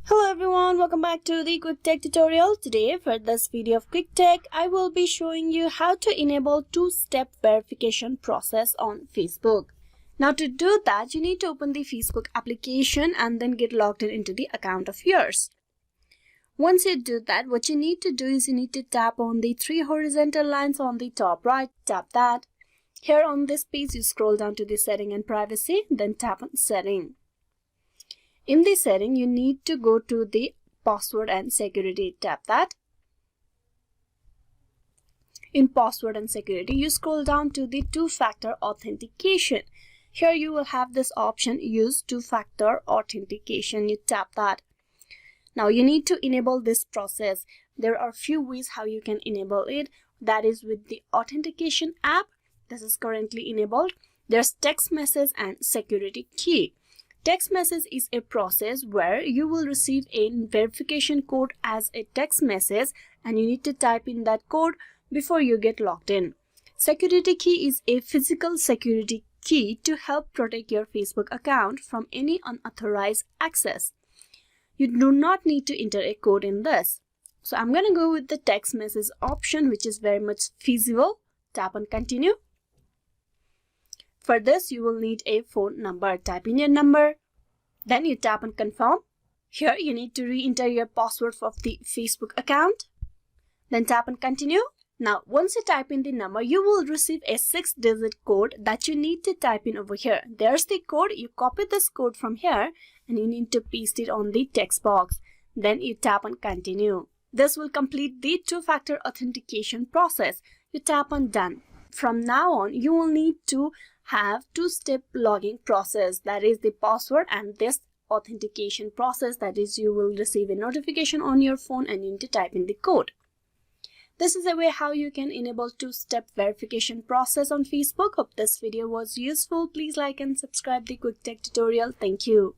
Hello everyone, welcome back to the Quick Tech tutorial. Today for this video of Quick Tech, I will be showing you how to enable two-step verification process on Facebook. Now to do that, you need to open the Facebook application and then get logged into the account of yours. Once you do that, what you need to do is you need to tap on the three horizontal lines on the top right. Tap that. Here on this page, you scroll down to the setting and privacy, then tap on setting. In the setting, you need to go to the password and security. Tap that. In password and security, you scroll down to the two-factor authentication. Here you will have this option, use two-factor authentication. You tap that. Now you need to enable this process. There are a few ways how you can enable it. That is with the authentication app. This is currently enabled. There's text message and security key. Text message is a process where you will receive a verification code as a text message and you need to type in that code before you get logged in. Security key is a physical security key to help protect your Facebook account from any unauthorized access. You do not need to enter a code in this. So I'm going to go with the text message option, which is very much feasible. Tap on continue. For this, you will need a phone number. Type in your number. Then you tap on confirm. Here you need to re-enter your password of the Facebook account. Then tap on continue. Now, once you type in the number, you will receive a 6-digit code that you need to type in over here. There's the code. You copy this code from here and you need to paste it on the text box. Then you tap on continue. This will complete the two-factor authentication process. You tap on done. From now on, you will need to have two-step logging process, that is the password and this authentication process, that is you will receive a notification on your phone and you need to type in the code. This is a way how you can enable two-step verification process on Facebook. Hope this video was useful. Please like and subscribe the Quick Tech tutorial. Thank you.